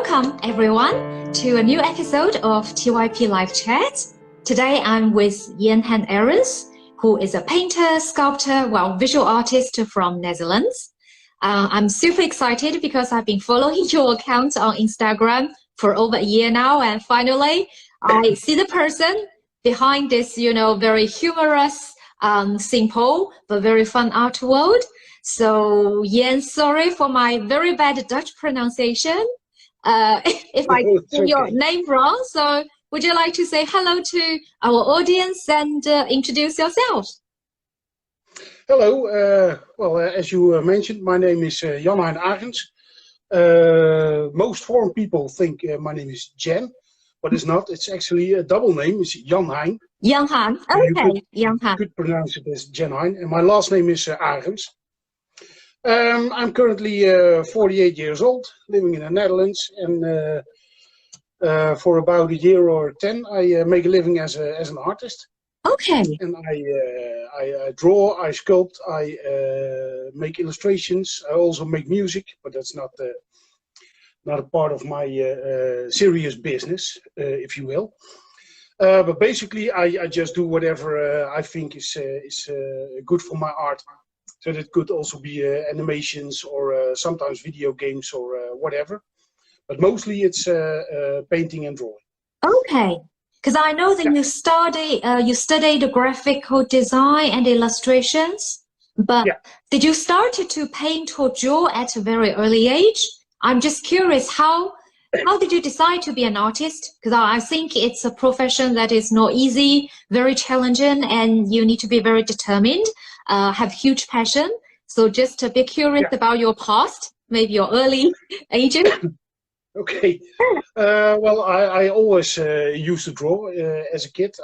Welcome everyone to a new episode of TYP Live Chat. Today I'm with Jan-Hein Arens, who is a painter, sculptor, visual artist from Netherlands. I'm super excited because I've been following your account on Instagram for over a year now, and finally I see the person behind this, very humorous, simple but very fun art world. So Jan, sorry for my very bad Dutch pronunciation. If I get your name wrong, so would you like to say hello to our audience and introduce yourself? Hello. As you mentioned, my name is Jan-Hein Arens. Most foreign people think my name is Jan, but it's not. It's actually a double name. It's Jan-Hein. Jan-Hein. Okay. Jan-Hein. You could pronounce it as Jan-Hein, and my last name is Arens. I'm currently 48 years old, living in the Netherlands, and for about a year or 10, I make a living as an artist. Okay. And I draw, I sculpt, I make illustrations. I also make music, but that's not a part of my serious business, if you will. But basically, I just do whatever I think is good for my art. So that could also be animations or sometimes video games or whatever. But mostly it's painting and drawing. Okay. Because I know that you studied graphical design and illustrations, but did you start to paint or draw at a very early age? I'm just curious, how did you decide to be an artist? Because I think it's a profession that is not easy, very challenging, and you need to be very determined, have huge passion. So just a bit curious about your past, maybe your early ages. Okay. I always used to draw as a kid.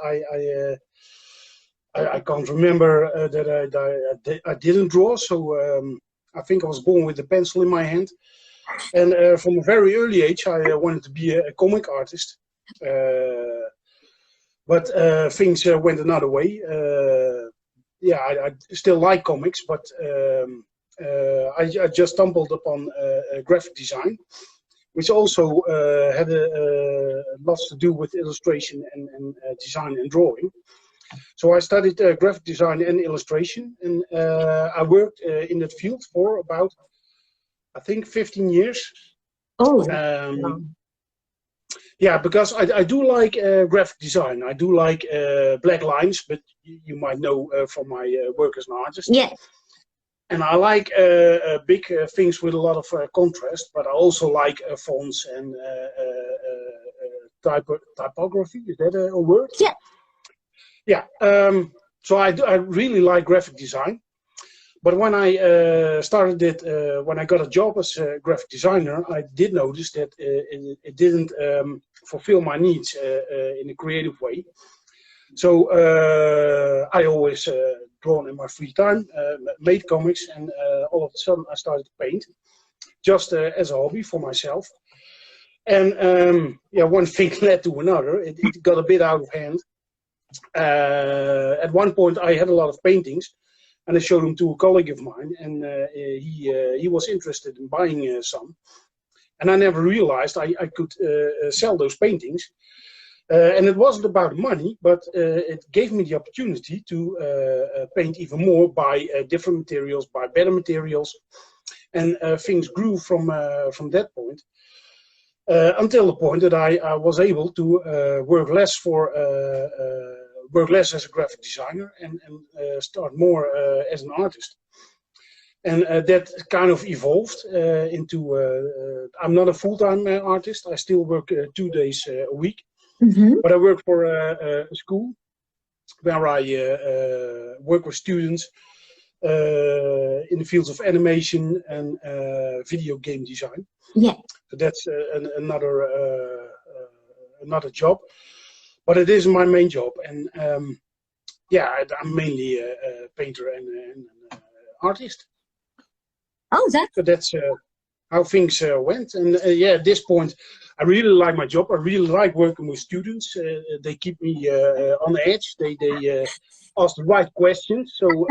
I can't remember that I didn't draw. So I think I was born with a pencil in my hand. And from a very early age, I wanted to be a comic artist. But things went another way. I still like comics, but I just stumbled upon graphic design, which also had lots to do with illustration and design and drawing. So I studied graphic design and illustration, and I worked in that field for about, I think, 15 years. Oh. Because I do like graphic design. I do like black lines, but you might know from my work as an artist. Yeah. And I like big things with a lot of contrast, but I also like fonts and typography. Is that a word? Yeah. Yeah. So I really like graphic design. But when I started it, when I got a job as a graphic designer, I did notice that it didn't fulfill my needs in a creative way. So I always drawn in my free time, made comics, and all of a sudden I started to paint, just as a hobby for myself. And one thing led to another. It got a bit out of hand. At one point I had a lot of paintings, and I showed them to a colleague of mine, and he was interested in buying some. And I never realized I could sell those paintings. And it wasn't about money, but it gave me the opportunity to paint even more by different materials, by better materials. And things grew from that point until the point that I was able to work less as a graphic designer and start more as an artist. And that kind of evolved into, I'm not a full-time artist. I still work 2 days a week. Mm-hmm. But I work for a school where I work with students in the fields of animation and video game design. Yeah. So that's another job, but it is my main job. And I'm mainly a painter and an artist. Oh, so that's how things went. And at this point, I really like my job. I really like working with students. They keep me on edge. They ask the right questions. So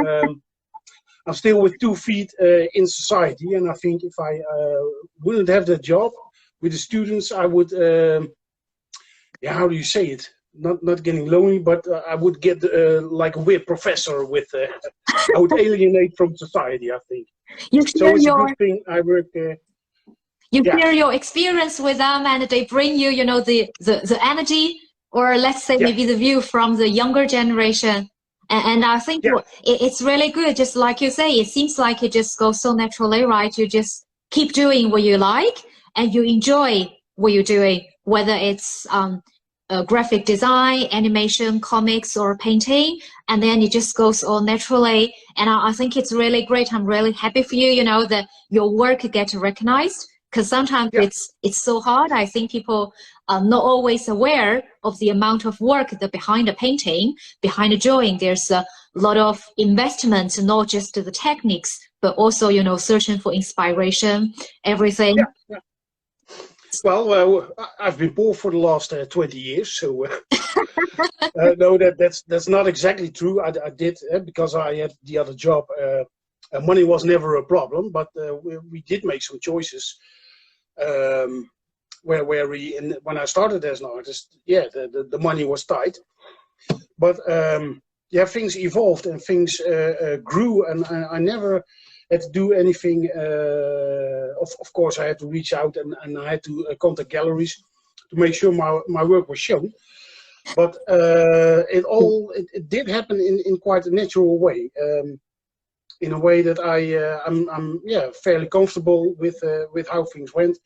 I'm still with 2 feet in society. And I think if I wouldn't have that job, with the students, I would, yeah, how do you say it? Not getting lonely, but I would get like a weird professor with, I would alienate from society, I think. You So share it's a your good thing I work, you yeah, share your experience with them, and they bring you, you know, the energy, or let's say yeah, maybe the view from the younger generation. And I think yeah, it's really good. Just like you say, it seems like it just goes so naturally, right? You just keep doing what you like, and you enjoy what you're doing, whether it's graphic design, animation, comics, or painting, and then it just goes all naturally. And I think it's really great. I'm really happy for you, you know, that your work gets recognized, because sometimes yeah. it's so hard. I think people are not always aware of the amount of work that behind a painting, behind a drawing. There's a lot of investment, not just the techniques, but also, you know, searching for inspiration, everything. Yeah, yeah. Well, I've been poor for the last 20 years, so no, that's not exactly true. I did because I had the other job. Money was never a problem, but we did make some choices. Where when I started as an artist, yeah, the money was tight, but yeah, things evolved and things grew, and I never had to do anything. Of course, I had to reach out and I had to contact galleries to make sure my work was shown. But it did happen in quite a natural way, in a way that I'm yeah, fairly comfortable with how things went.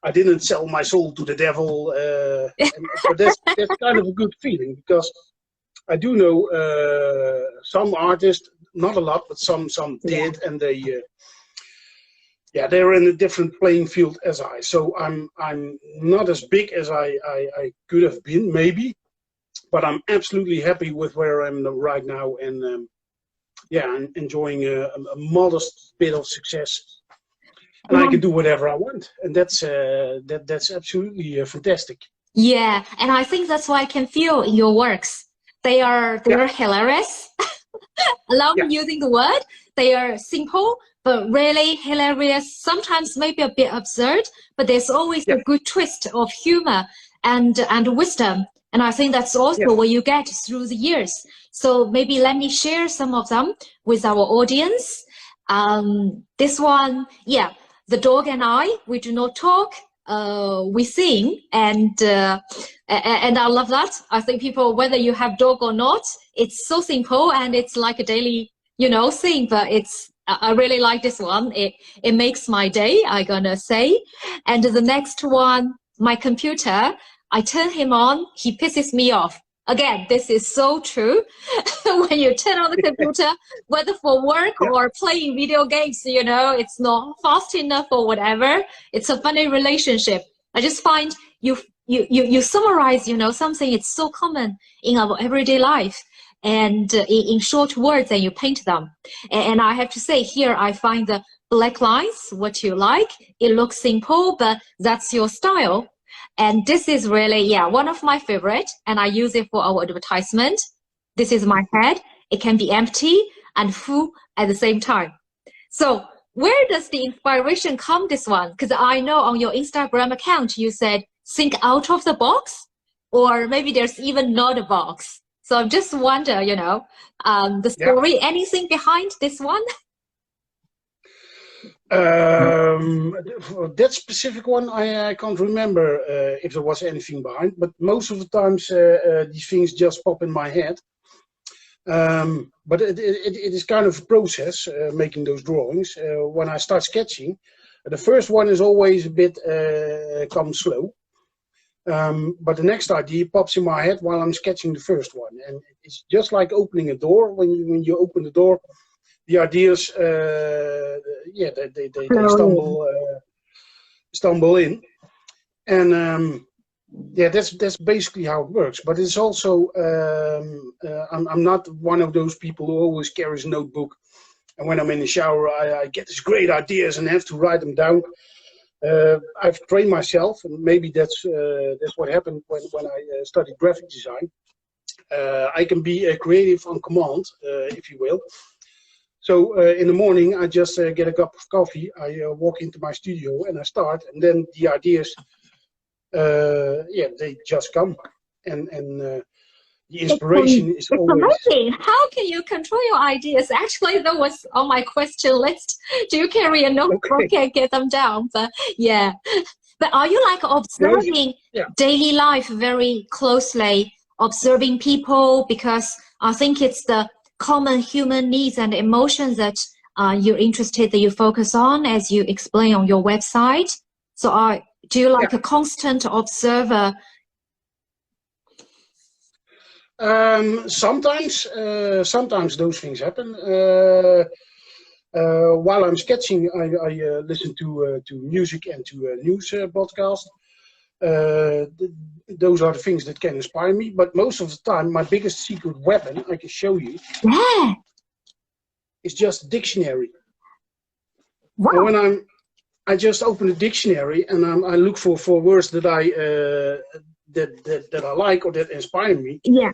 I didn't sell my soul to the devil, so that's kind of a good feeling, because I do know some artists, not a lot, but some did, and they yeah, they're in a different playing field as I. So I'm not as big as I could have been, maybe, but I'm absolutely happy with where I'm right now, and yeah, I'm enjoying a modest bit of success. And I can do whatever I want, and that's absolutely fantastic. Yeah, and I think that's why I can feel in your works. They are Yeah, hilarious. Allow yeah, me using the word. They are simple, but really hilarious. Sometimes maybe a bit absurd, but there's always yeah, a good twist of humor and wisdom. And I think that's yeah. also what you get through the years. So maybe let me share some of them with our audience. This one, yeah, the dog and I, we do not talk. We sing, and I love that. I think people, whether you have dog or not, it's so simple and it's like a daily, you know, thing. But I really like this one. It makes my day, I gonna say. And the next one, my computer, I turn him on, he pisses me off. Again, this is so true. When you turn on the computer, whether for work Yeah. or playing video games, you know, it's not fast enough or whatever. It's a funny relationship. I just find you summarize, you know, something it's so common in our everyday life, and in short words, and you paint them. And I have to say, here I find the black lines, what you like. It looks simple, but that's your style. And this is really, yeah, one of my favorite, and I use it for our advertisement. This is my head. It can be empty and full at the same time. So where does the inspiration come, this one? Because I know on your Instagram account, you said, think out of the box, or maybe there's even not a box. So I just wonder, you know, the story, Yeah. anything behind this one? That specific one, I can't remember if there was anything behind, but most of the times these things just pop in my head. But it is kind of a process, making those drawings. When I start sketching, the first one is always a bit comes slow. But the next idea pops in my head while I'm sketching the first one. And it's just like opening a door. When you open the door, the ideas, yeah, they stumble in. And yeah, that's basically how it works. But it's also, I'm not one of those people who always carries a notebook. And when I'm in the shower, I get these great ideas and have to write them down. I've trained myself, and maybe that's what happened when I studied graphic design. I can be creative on command, if you will. So in the morning, I just get a cup of coffee. I walk into my studio and I start, and then the ideas, yeah, they just come, and the inspiration is It's always. amazing. How can you control your ideas? Actually, that was on my question list. Do you carry a notebook Okay. and get them down? But yeah. But are you like observing daily life very closely, observing people? Because I think it's the common human needs and emotions that you're interested, that you focus on, as you explain on your website. So do you like a constant observer? Sometimes those things happen. While I'm sketching, I listen to music and to news podcasts. Those are the things that can inspire me. But most of the time, my biggest secret weapon, I can show you, is just a dictionary. Wow. And when I just open a dictionary and I look for words that I that I like or that inspire me. Yeah.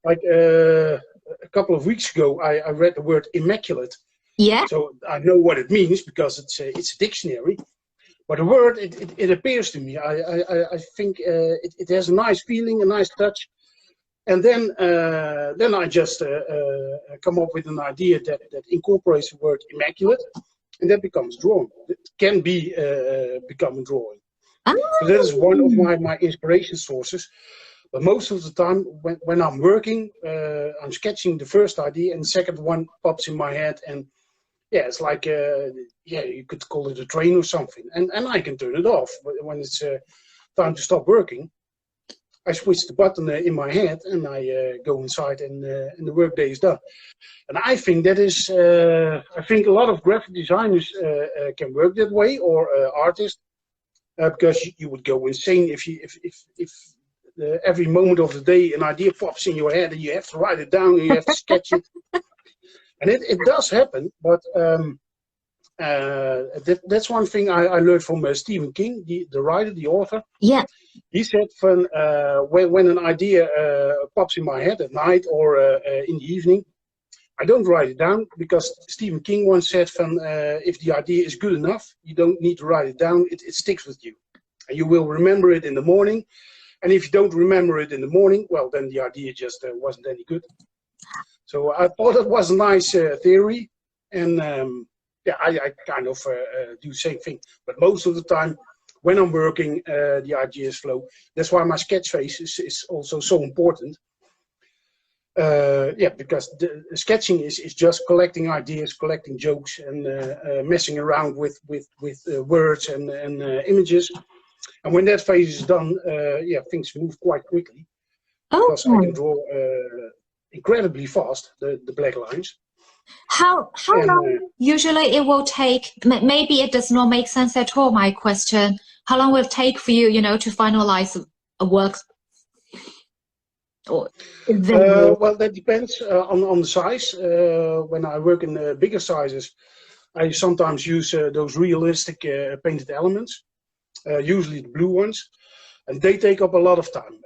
Like a couple of weeks ago, I read the word immaculate. Yeah. So I know what it means because it's a dictionary. But the word, it appears to me. I think it has a nice feeling, a nice touch. And then I just come up with an idea that incorporates the word immaculate, and that becomes drawing. It can be become a drawing. So that is one of my inspiration sources. But most of the time, when I'm working, I'm sketching the first idea, and the second one pops in my head, and yeah, it's like you could call it a train or something, and I can turn it off. But when it's time to stop working, I switch the button in my head, and I go inside, and the workday is done. And I think that is, I think a lot of graphic designers can work that way, or artists, because you would go insane if every moment of the day an idea pops in your head and you have to write it down and you have to sketch it. And it does happen, but that's one thing I learned from Stephen King, the writer, the author. Yeah. He said when an idea pops in my head at night or in the evening, I don't write it down, because Stephen King once said if the idea is good enough, you don't need to write it down, it sticks with you. And you will remember it in the morning. And if you don't remember it in the morning, well, then the idea just wasn't any good. So I thought it was a nice theory, and yeah, I kind of do the same thing. But most of the time, when I'm working, the ideas flow. That's why my sketch phase is also so important. Yeah, because the sketching is just collecting ideas, collecting jokes, and messing around with words and images. And when that phase is done, yeah, things move quite quickly, because I can draw incredibly fast, the black lines. How long usually it will take? Maybe it does not make sense at all, my question. How long will it take for you, to finalize a work? Or well, that depends on the size. When I work in bigger sizes, I sometimes use those realistic painted elements, usually the blue ones, and they take up a lot of time.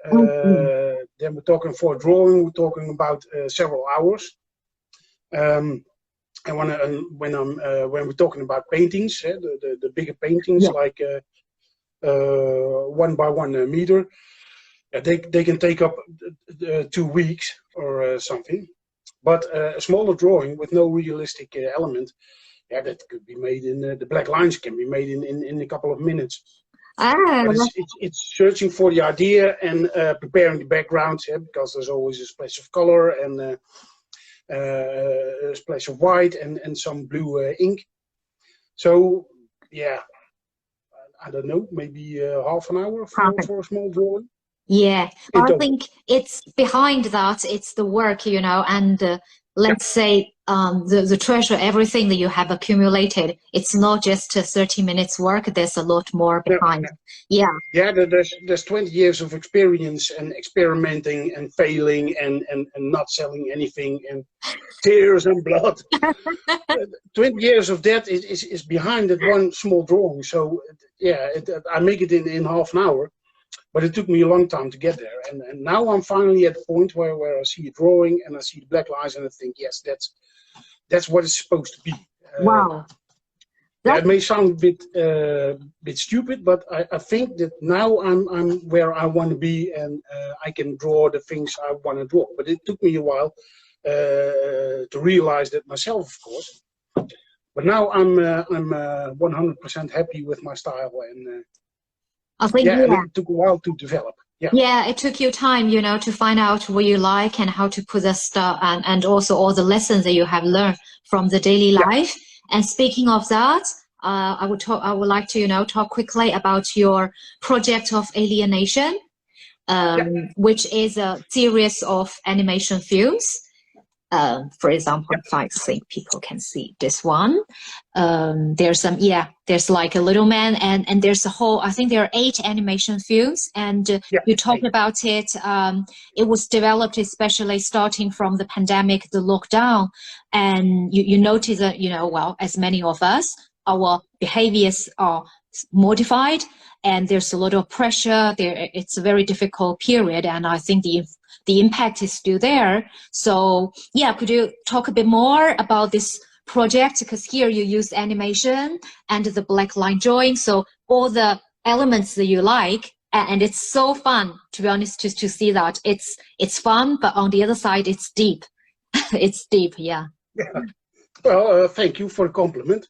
Then we're talking for drawing, we're talking about several hours. And when we're talking about paintings, the bigger paintings, like 1 by 1 meter, they can take up 2 weeks or something. But a smaller drawing with no realistic element, yeah, that could be made in the black lines can be made in a couple of minutes. But it's searching for the idea and preparing the background, because there's always a splash of color and a splash of white and some blue ink. So yeah, I don't know, maybe half an hour for a small drawing. Yeah, I think it's behind that, it's the work, and let's say the treasure, everything that you have accumulated. It's not just 30 minutes work, there's a lot more behind. Yeah, there's 20 years of experience and experimenting and failing and not selling anything and tears and blood. 20 years of that is behind that one small drawing. So yeah, I make it in half an hour. But it took me a long time to get there, and now I'm finally at the point where I see a drawing and I see the black lines and I think, yes, that's what it's supposed to be. Wow. That may sound a bit stupid, but I think that now I'm where I want to be, and I can draw the things I want to draw. But it took me a while to realize that myself, of course. But now I'm 100% happy with my style, and I think, yeah, and it took a while to develop. Yeah. Yeah, it took you time, you know, to find out what you like and how to put the stuff, and also all the lessons that you have learned from the daily life. And speaking of that, I would like to, you know, talk quickly about your project of Alienation, which is a series of animation films. For example, if I think people can see this one, there's some, there's like a little man, and there's a whole, I think there are 8 animation films, and you talked about it. It was developed especially starting from the pandemic, the lockdown, and you notice that, you know, well, as many of us, our behaviors are modified, and there's a lot of pressure there. It's a very difficult period, and I think the impact is still there. So yeah, could you talk a bit more about this project? Because here you use animation and the black line drawing, so all the elements that you like, and it's so fun, to be honest, to see that. It's fun, but on the other side, it's deep. It's deep, yeah. Well, thank you for the compliment.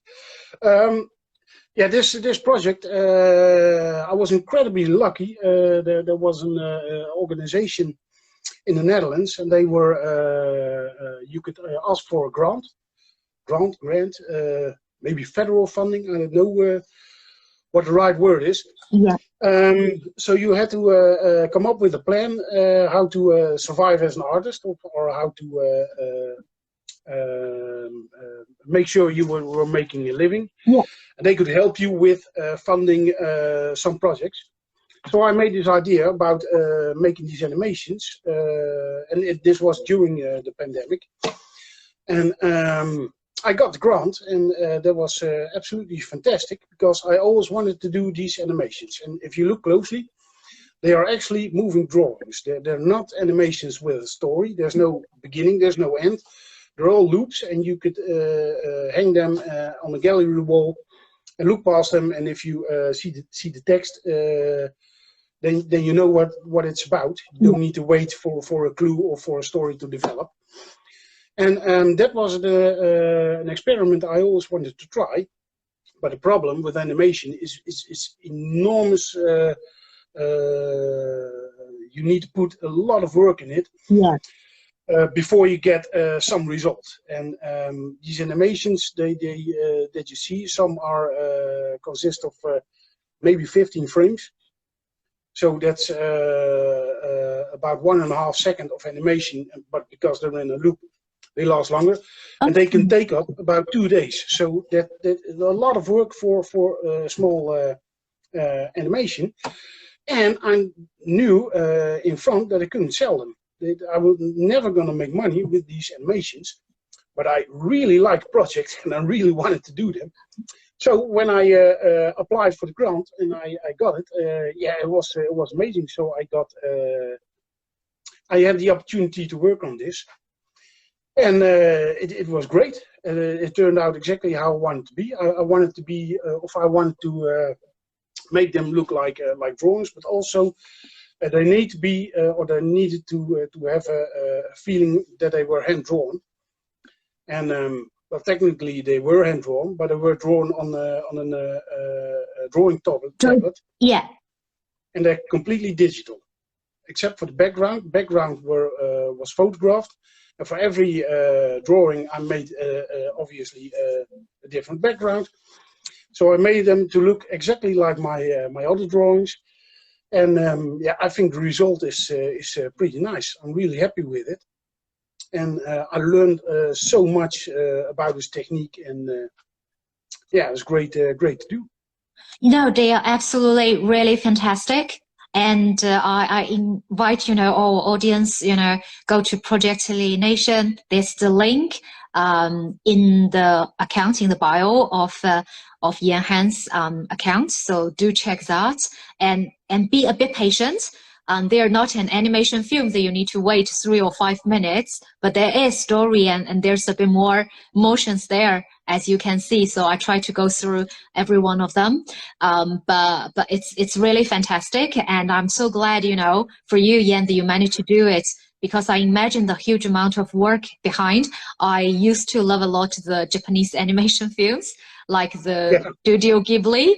Yeah, this project, I was incredibly lucky. There was an organization in the Netherlands, and they were you could ask for a grant, maybe federal funding. I don't know what the right word is. Yeah. So you had to come up with a plan how to survive as an artist, or how to make sure you were making a living. Yeah. And they could help you with funding some projects. So I made this idea about making these animations, and this was during the pandemic. And I got the grant, and that was absolutely fantastic, because I always wanted to do these animations. And if you look closely, they are actually moving drawings. They're not animations with a story. There's no beginning, there's no end. They're all loops, and you could hang them on the gallery wall and look past them. And if you see the text, then you know what it's about. You don't need to wait for a clue or for a story to develop. And that was an experiment I always wanted to try. But the problem with animation is enormous. You need to put a lot of work in it. Yeah. Before you get some results. And these animations that you see, some are consist of maybe 15 frames. So that's about 1.5 seconds of animation, but because they're in a loop, they last longer. Okay. And they can take up about 2 days. So that is a lot of work for small animation. And I knew in front that I couldn't sell them. I was never going to make money with these animations, but I really liked projects and I really wanted to do them. So when I applied for the grant and I got it, yeah, it was amazing. So I had the opportunity to work on this, and it was great. It turned out exactly how I wanted to be. I wanted to be, if I wanted to make them look like drawings, but also they need to be, or they needed to have a feeling that they were hand drawn. And well, technically they were hand drawn, but they were drawn on a drawing tablet. Yeah. And they're completely digital, except for the background. Background was photographed, and for every drawing I made obviously a different background. So I made them to look exactly like my other drawings. And yeah, I think the result is pretty nice. I'm really happy with it, and I learned so much about this technique, and yeah, it's great to do. No, they are absolutely really fantastic, and I invite all audience go to Project Alienation. There's the link in the account, in the bio of Jan-Hein's account. So do check that, and be a bit patient. they're not an animation film that you need to wait 3 or 5 minutes, but there is story and there's a bit more motions there, as you can see. So I try to go through every one of them. But it's really fantastic, and I'm so glad, you know, for you, Yan, that you managed to do it, because I imagine the huge amount of work behind. I used to love a lot the Japanese animation films, like the Studio Ghibli,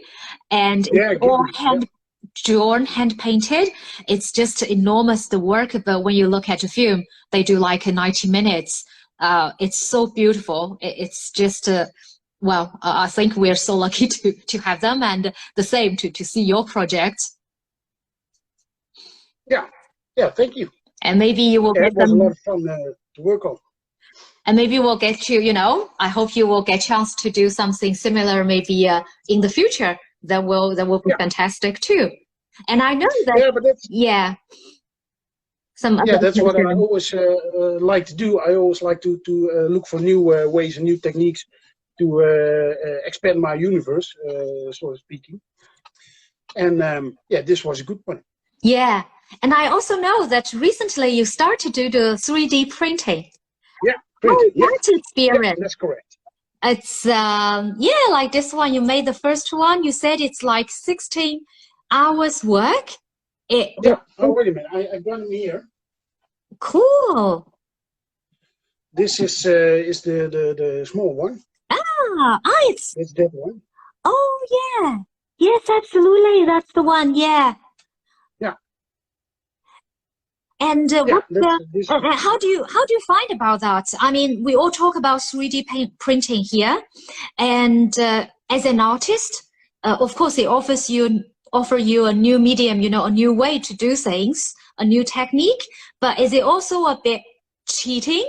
and it's all hand-drawn, hand-painted. It's just enormous, the work, but when you look at the film, they do like 90 minutes. It's so beautiful. It's just, well, I think we're so lucky to have them, and the same to see your project. Yeah, thank you. And maybe you will get them. It was them. a lot of fun to work on. And maybe we'll get to, you know, I hope you will get a chance to do something similar maybe in the future. That will be fantastic too. And I know that, but that's, that's what I always like to do. I always like to look for new ways and new techniques to expand my universe, sort of speaking. And this was a good one. Yeah. And I also know that recently you started to do the 3D printing. Yeah, printing. That experience. Yeah, that's correct. It's, like this one, you made the first one. You said it's like 16 hours work. Oh, wait a minute. I've got them here. Cool. This is the small one. It's that one. Oh, yeah. Yes, absolutely. That's the one. Yeah. And how do you find about that? I mean, we all talk about 3D printing here, and as an artist, of course, it offer you a new medium, you know, a new way to do things, a new technique. But is it also a bit cheating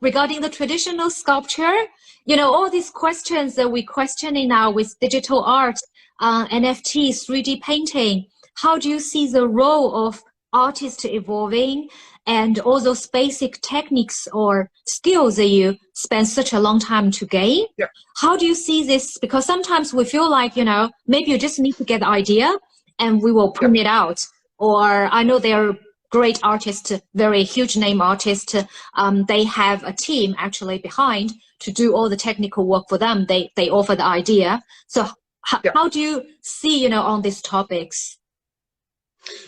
regarding the traditional sculpture? You know, all these questions that we're questioning now with digital art, NFT, 3D painting. How do you see the role of artists evolving, and all those basic techniques or skills that you spend such a long time to gain? How do you see this? Because sometimes we feel like, you know, maybe you just need to get the idea and we will print it out. Or I know there are great artists, very huge name artists, they have a team actually behind to do all the technical work for them. They offer the idea. So how do you see, you know, on these topics?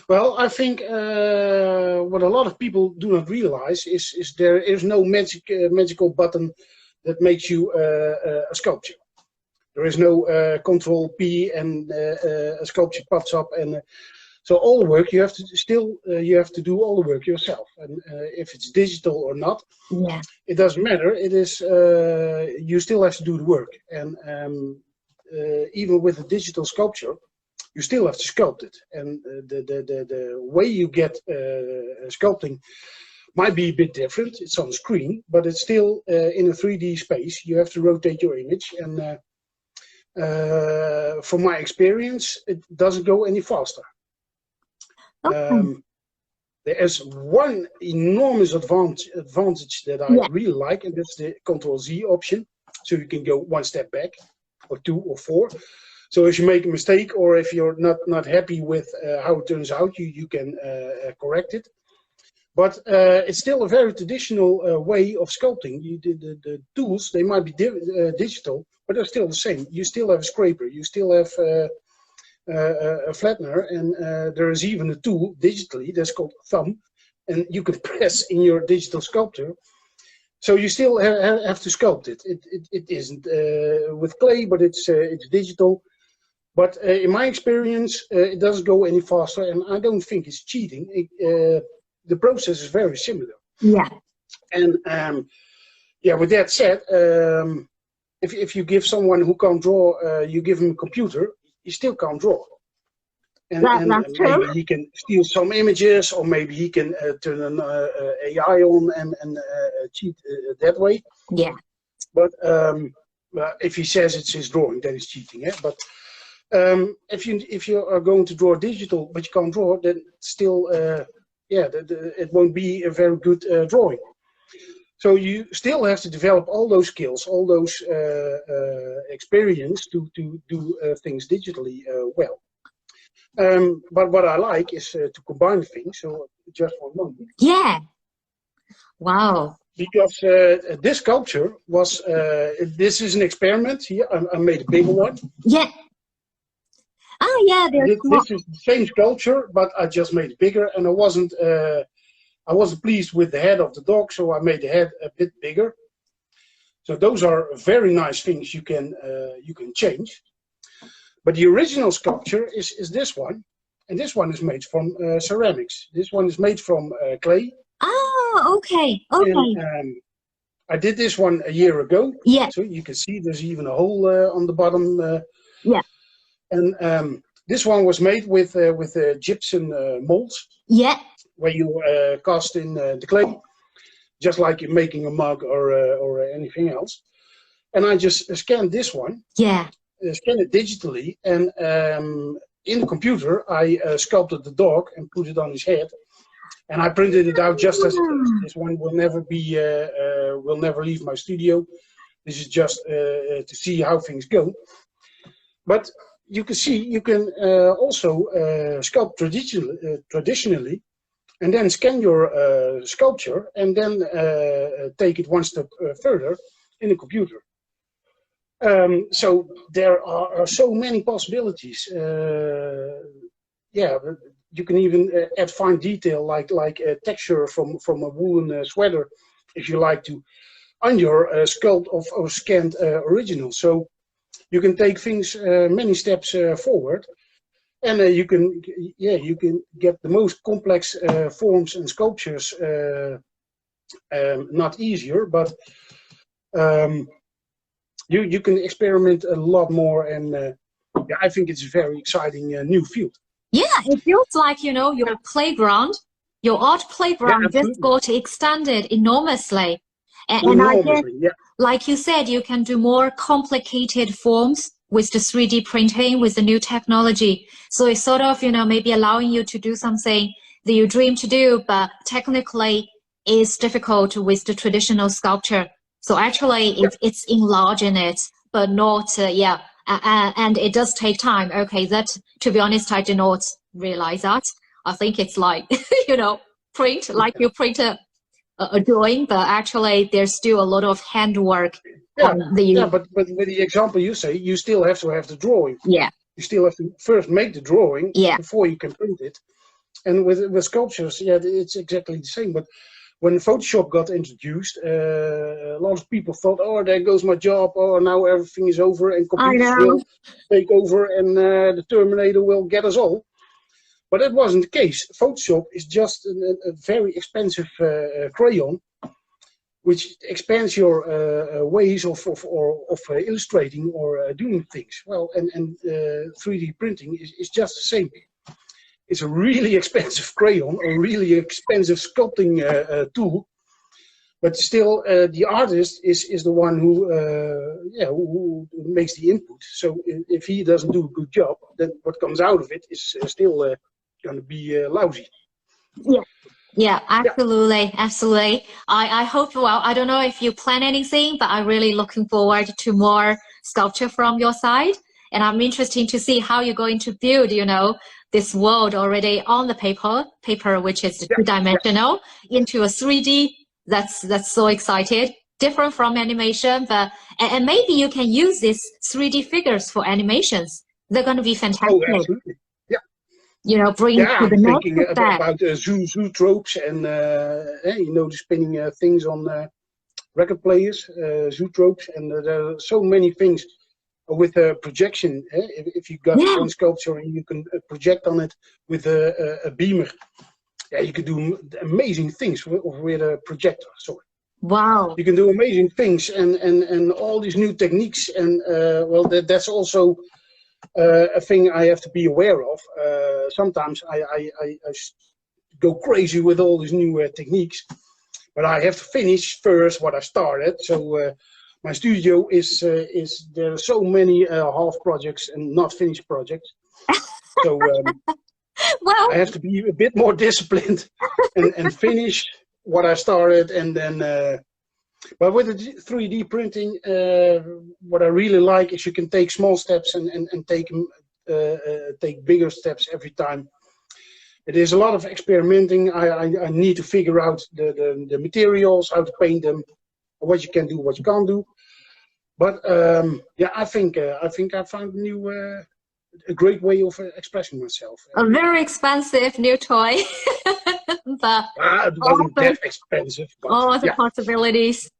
Well, I think what a lot of people do not realize is there is no magical button that makes you a sculpture. There is no Control P and a sculpture pops up, and so all the work you have to do all the work yourself. And if it's digital or not, it doesn't matter. It is you still have to do the work, and even with a digital sculpture, you still have to sculpt it, and the way you get sculpting might be a bit different. It's on the screen, but it's still in a 3D space. You have to rotate your image, and from my experience, it doesn't go any faster. There is one enormous advantage that I really like, and that's the Ctrl-Z option, so you can go one step back, or 2 or 4. So if you make a mistake, or if you're not happy with how it turns out, you can correct it. But it's still a very traditional way of sculpting. The tools, they might be digital, but they're still the same. You still have a scraper, you still have a flattener, and there is even a tool digitally that's called thumb, and you can press in your digital sculptor. So you still have to sculpt it. It isn't with clay, but it's digital. But in my experience, it doesn't go any faster, and I don't think it's cheating. The process is very similar. Yeah. And with that said, if you give someone who can't draw, you give him a computer, he still can't draw. And maybe he can steal some images, or maybe he can turn an AI on and cheat that way. Yeah. But if he says it's his drawing, then it's cheating. But if you are going to draw digital but you can't draw, then still it won't be a very good drawing. So you still have to develop all those skills, all those experience to do things digitally well. But what I like is to combine things. So just one moment. Yeah. Wow. Because this sculpture was, this is an experiment here. I made a bigger one. Yeah. Oh, yeah. This is the same sculpture, but I just made it bigger, and I wasn't pleased with the head of the dog, so I made the head a bit bigger. So those are very nice things you can change. But the original sculpture is this one, and this one is made from ceramics. This one is made from clay. Oh, okay. Okay. And, I did this one a year ago. Yeah. So you can see there's even a hole on the bottom. Yeah. And this one was made with gypsum molds. Yeah. Where you cast in the clay, just like you're making a mug or anything else. And I just scanned this one. Yeah. Scan it digitally, and in the computer I sculpted the dog and put it on his head, and I printed it out just as it is. This one will never be will never leave my studio. This is just to see how things go. But you can see you can also sculpt traditionally, and then scan your sculpture, and then take it one step further in the computer. So there are so many possibilities. Yeah, you can even add fine detail like a texture from a woolen sweater, if you like to, on your sculpt of scanned original. So you can take things many steps forward, and you can get the most complex forms and sculptures not easier, but you can experiment a lot more, and yeah, I think it's a very exciting new field. Yeah, it feels like, you know, your playground, your art playground just got extended enormously. And I guess, like you said, you can do more complicated forms with the 3D printing, with the new technology. So it's sort of, you know, maybe allowing you to do something that you dream to do, but technically is difficult with the traditional sculpture. So actually, it's enlarging it, but not, yeah. And it does take time. Okay, that, to be honest, I did not realize that. I think it's like, you know, print, like you print a drawing, but actually there's still a lot of handwork. Yeah, but with the example you say, you still have to have the drawing. Yeah. You still have to first make the drawing before you can print it. And with sculptures, yeah, it's exactly the same. But when Photoshop got introduced, a lot of people thought, oh, there goes my job, oh, now everything is over and computers will take over and the Terminator will get us all. But that wasn't the case. Photoshop is just a very expensive crayon, which expands your ways of illustrating or doing things. Well, and 3D printing is just the same. It's a really expensive crayon, a really expensive sculpting tool, but still the artist is the one who makes the input. So if he doesn't do a good job, then what comes out of it is still going to be lousy. Yeah, absolutely, absolutely. I hope, well, I don't know if you plan anything, but I'm really looking forward to more sculpture from your side. And I'm interested to see how you're going to build, you know, this world already on the paper, which is two-dimensional, into a 3D. That's so excited. Different from animation, but and maybe you can use these 3D figures for animations. They're going to be fantastic. Oh, absolutely. Yeah. You know, bring it to the next step. About zoo tropes and you know, the spinning things on record players, zoo tropes, and there are so many things. With a projection, if you got one sculpture and you can project on it with a beamer, yeah, you can do amazing things with a projector. Sorry. Wow. You can do amazing things and all these new techniques, and well, that's also a thing I have to be aware of. Sometimes I go crazy with all these new techniques, but I have to finish first what I started. So. My studio is there are so many half projects and not finished projects, so well, I have to be a bit more disciplined and finish what I started, and then. But with the 3D printing, what I really like is you can take small steps and take them take bigger steps every time. It is a lot of experimenting. I need to figure out the materials, how to paint them, what you can do, what you can't do. But yeah, I think I found a great way of expressing myself. A very expensive new toy, but it wasn't that expensive. But, all the possibilities.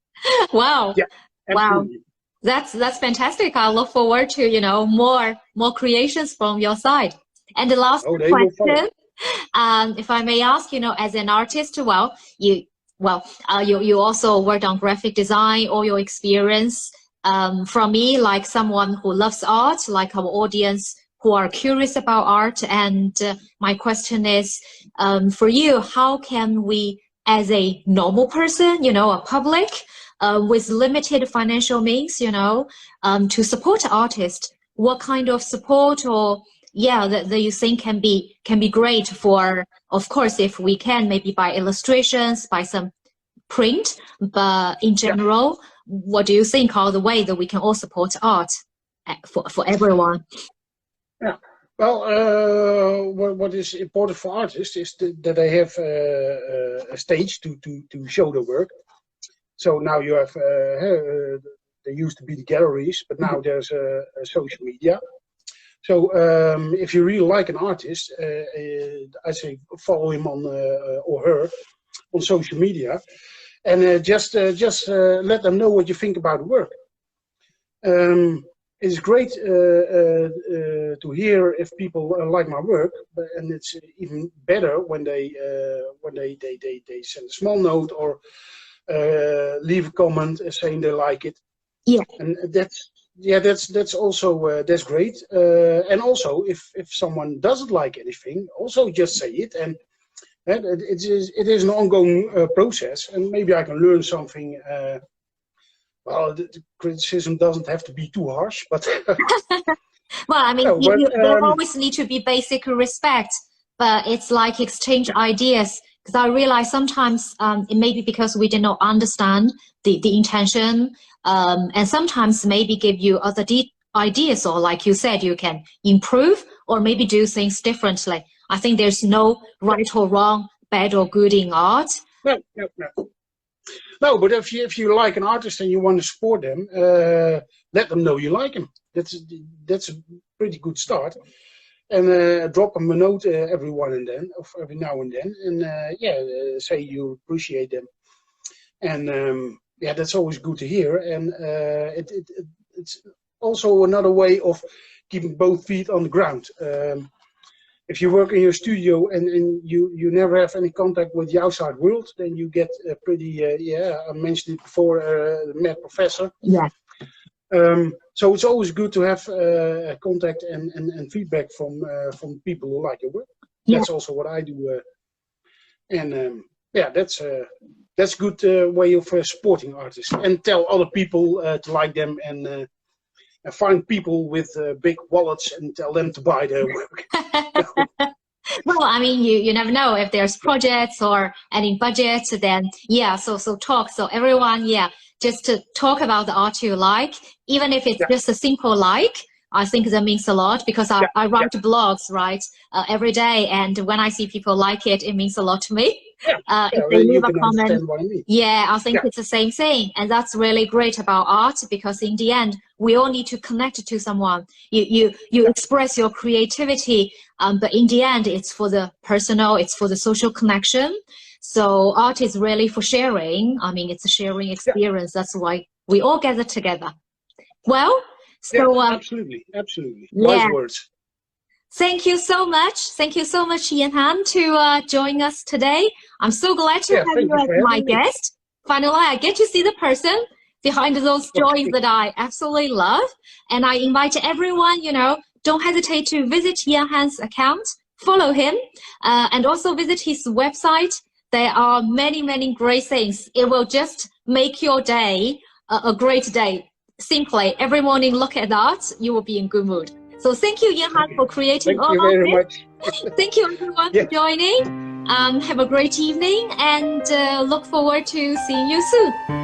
Wow. Yeah, absolutely. Wow. That's fantastic. I look forward to, you know, more creations from your side. And the last question, if I may ask, you know, as an artist, you also worked on graphic design, all your experience. From me, like someone who loves art, like our audience who are curious about art, and my question is, for you, how can we, as a normal person, you know, a public with limited financial means, you know, to support artists, what kind of support or that you think can be great for, of course, if we can, maybe by illustrations, by some print, but in general, what do you think are the way that we can all support art for everyone? Yeah, well, what is important for artists is that they have a stage to show their work. So now you have, there used to be the galleries, but now there's a social media. So if you really like an artist, I say follow him on or her on social media, and just let them know what you think about the work. It's great to hear if people like my work, and it's even better when they send a small note or leave a comment saying they like it. Yeah, and that's also that's great. And also, if someone doesn't like anything, also just say it. And it is an ongoing process, and maybe I can learn something. Well, the criticism doesn't have to be too harsh, but well, I mean, there always need to be basic respect, but it's like exchange ideas. Because I realize sometimes it may be because we did not understand the intention, and sometimes maybe give you other ideas, or like you said, you can improve or maybe do things differently. I think there's no right or wrong, bad or good in art. No, but if you like an artist and you want to support them, let them know you like him. That's a pretty good start. And drop them a note every now and then, and say you appreciate them. And that's always good to hear. And it's also another way of keeping both feet on the ground. If you work in your studio and you never have any contact with the outside world, then you get a pretty, I mentioned it before, the mad professor. Yeah. So it's always good to have contact and feedback from people who like your work. That's also what I do. That's a good way of supporting artists, and tell other people to like them, and find people with big wallets and tell them to buy their work. Well, I mean, you never know if there's projects or any budget, then so talk. So everyone, just to talk about the art you like, even if it's just a simple like. I think that means a lot, because I write blogs, right, every day, and when I see people like it, it means a lot to me. If they leave a comment, I think it's the same thing, and that's really great about art, because in the end, we all need to connect to someone. You express your creativity, but in the end, it's for the personal, it's for the social connection. So art is really for sharing. I mean, it's a sharing experience. That's why we all gather together. Well. So, absolutely. Wise words. Thank you so much. Thank you so much, Jan-Hein, to join us today. I'm so glad to have you as my guest. Finally, I get to see the person behind those joys that I absolutely love. And I invite everyone, don't hesitate to visit Jan-Hein's account, follow him, and also visit his website. There are many, many great things. It will just make your day a great day. Simply, every morning, look at that, you will be in good mood. So thank you, Jan-Hein, for creating all of this. Thank you very much. Thank you, everyone, for joining. Have a great evening, and look forward to seeing you soon.